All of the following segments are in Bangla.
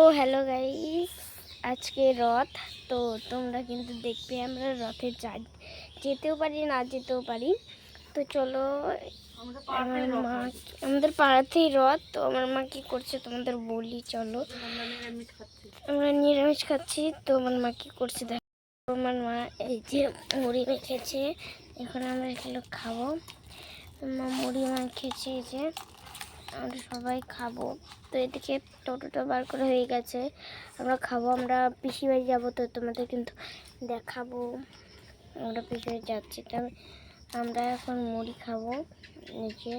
তো হ্যালো গাইস, আজকে রথ। তো তোমরা কিন্তু দেখবে আমরা রথে যেতেও পারি না যেতেও পারি। তো চলো, আমার মা আমাদের পাড়াতেই রথ। তো আমার মা কি করছে তোমাদের বলি, চলো। আমরা নিরামিষ খাচ্ছি। তো আমার মা কি করছে দেখো। আমার মা এই যে মুড়ি মেখেছে, এখন আমরা এগুলো খাবো। মা মুড়ি মেখেছে, এই যে আমরা সবাই খাবো। তো এদিকে টোটোটা বার করে হয়ে গেছে, আমরা খাবো। আমরা পিসি বাড়ি যাবো, তো তোমাদের কিন্তু দেখাবো আমরা পিসি বাড়ি যাচ্ছি। তো আমরা এখন মুড়ি খাবো নিচে।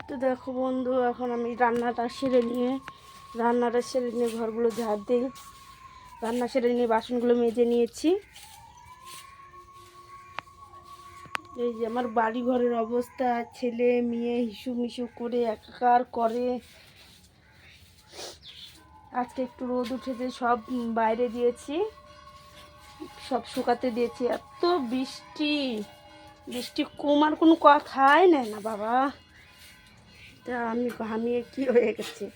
তো দেখো বন্ধু, এখন আমি রান্নাটা সেরে নিয়ে ঘরগুলো ঝাড় দিই। রান্না সেরে নিয়ে বাসনগুলো মেজে নিয়েছি। এই যে আমার বাড়ি ঘরের অবস্থা, ছেলে মেয়ে হিসু মিশু করে একাকার করে। আজকে একটু রোদ উঠেছে, সব বাইরে দিয়েছি, সব শুকাতে দিয়েছি। এত বৃষ্টি বৃষ্টি কমার কোনো কথাই নেই না বাবা। তা আমি ঘামিয়ে কি হয়ে গেছে।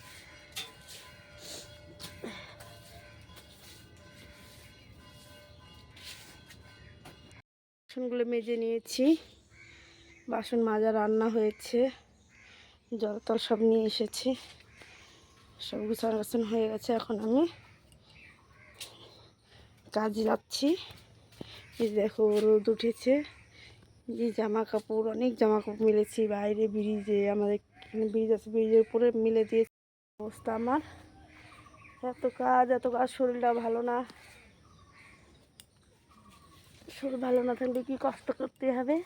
বাসনগুলো মেজে নিয়েছি, বাসন মাজা রান্না হয়েছে, জল টল সব নিয়ে এসেছি, সব গুছানো হয়ে গেছে। এখন আমি কাজে যাচ্ছি। এই দেখো রোদ উঠেছে, যে জামা কাপড়, অনেক জামা কাপড় মিলেছি বাইরে ব্রিজে। আমাদের ব্রিজ আছে, ব্রিজের উপরে মিলে দিয়েছি। অবস্থা আমার, এত কাজ, শরীরটা ভালো না। শরীর ভালো না থাকলে কি কষ্ট করতে হবে।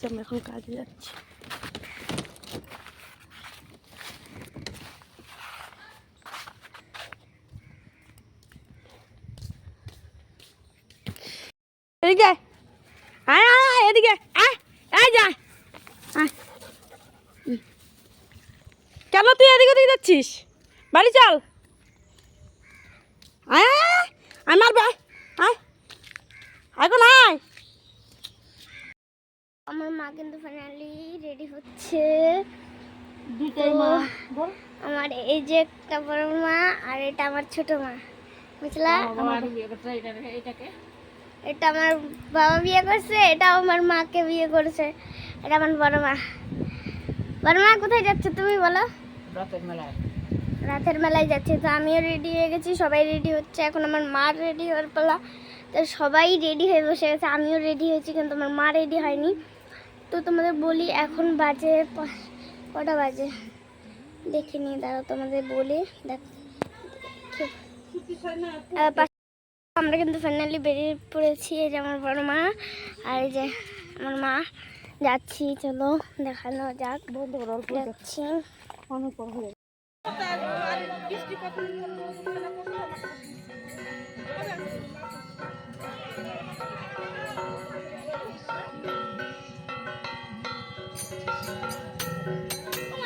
আমি এখন কাজে যাচ্ছি। এদিকে আয়, আয় এদিকে আয়, আয় যা। কেন তুই এদিকে ওদিকে যাচ্ছিস? বাড়ি চল। আয় আয় আয়, আয় মারবে, আয় এখন আয়। আমার মা কিন্তু ফাইনালি রেডি হচ্ছে। দুইটাই মা বল। আমার এই যে একটা বড় মা, আর এটা আমার ছোট মা, বুঝলা? এটা আমার বাবা বিয়ে করছে, এটা আমার মাকে বিয়ে করেছে। এটা আমার বড় মা। বড় মা কোথায় যাচ্ছে তুমি বলো? রাতের মেলায় যাচ্ছে। তো আমিও রেডি হয়ে গেছি, সবাই রেডি হচ্ছে। এখন আমার মা রেডি হওয়ার পালা। তো সবাই রেডি হয়ে বসে গেছে, আমিও রেডি হয়েছি, কিন্তু আমার মা রেডি হয়নি। তো তোমাদের বলি এখন বাজে কটা বাজে দেখিনি, দাঁড়াও তোমাদের বলি। দেখ, আমরা কিন্তু ফাইনালি বেরিয়ে পড়েছি। এই যে আমার বড় মা আর এই যে আমার মা, যাচ্ছি। চলো দেখানো যাক, যাচ্ছি।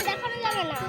দেখানো যাবে না।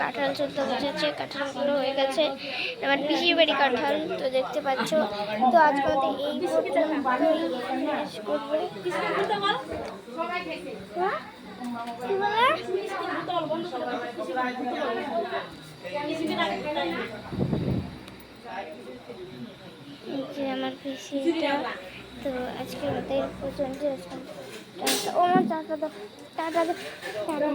কাঁঠাল চলতে বসেছে, কাঁঠালগুলো হয়ে গেছে। আমার পিসির বাড়ি কাঁঠাল তো দেখতে পাচ্ছ। তো আজকে আমাদের এই পর্যন্তই শেষ করবো। হ্যাঁ? কি বলে? এই যে আমার পিসিটা। তো আজকে আমাদের এই পর্যন্ত। ও আমার টাটা দাও, টাটা দাও, টাটা।